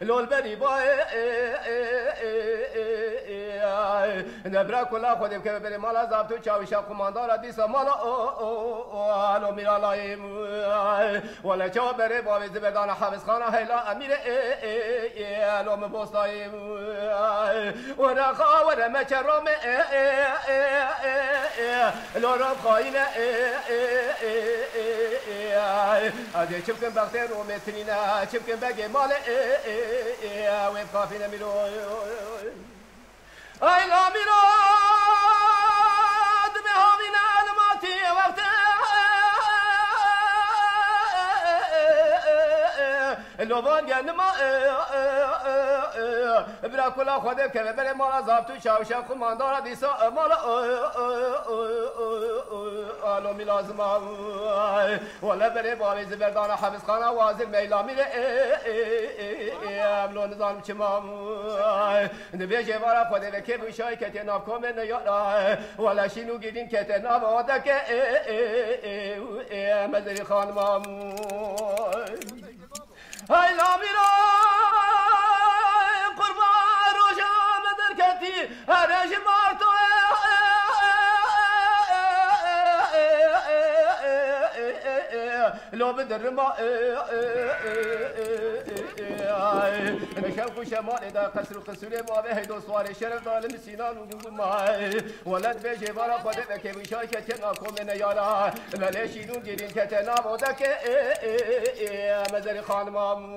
لو البني باي نبرا كلا خودم که بری مالا زابطو چاویشا کماندارا دیسا مالا آلو میرا لایم ولا چاو بری باوی زبردان حافظ خانه هیلا امیر آلو مبوستایم ورا خاور مچروم لو رب خاینه ادي چمکن بختر و مترینا چمکن بگه مال ویب کافی نمیرو ای لا میراد به هاوین علماتی وقت لوبان گنما برا کلا خودم که بره مالا زابطو شاوشا خماندارا دیسا مالا آلو میلازم ولا بره باوی زبردان حفظ خانه وازر میلا میره املو نظام چمام نبیجه وارا خودم که بوشای که تناب کمه نیارا ولا شینو گیدین که تناب آده که مزری خانمام های لامیرا قربان روشا مدر کتی هرش مارتو لو بدر ما نشان خوش مال دا قصر قصر ما به دو سوار شرف دال مسینان و مای ولد به جوارا خود که میشای که تنا کوم نیارا ملشینون گیرین که تنا بوده که مزر خانمام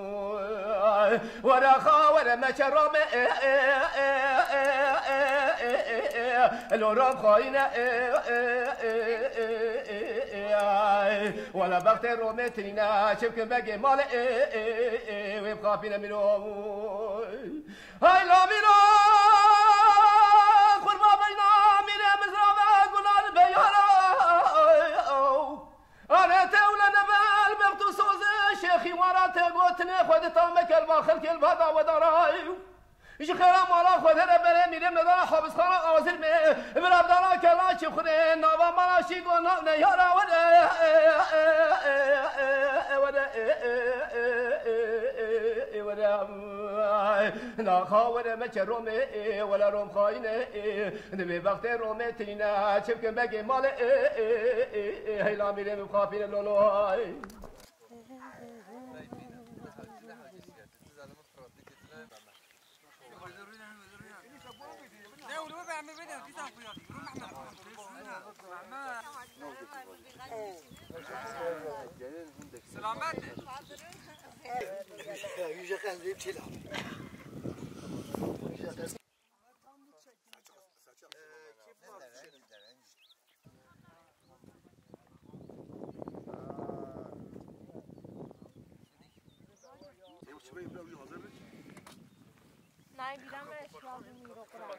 ورا خاور مچرام لورام خاینه ولا بخت رومترينا شبك باقي مال ويبقى فينا منو هاي لا منو قربا بينا من مزرعة قلال بيانا انا تولى نبال بغتو صوز شيخي ورا تقوتني خود طامك الباخر كل بدا ودراي إيش خيرا مالا خود هذا بره ميرم ندارا حافظ خانا آزر مي برابدارا كلا چه خونه نابا مالا شيگو نا نيارا ودا نا خاور ما چروم ولا روم خاينه نبي وقت روم ترينا چبكن بگي مال هيلا ميرم خافين لولو سلامت yüce kandil çila. Nej, bilen är klar med mig och klar.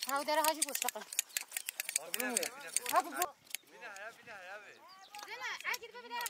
هاو داره هاجي بوشتقه هاو بو زين عاجل ببدا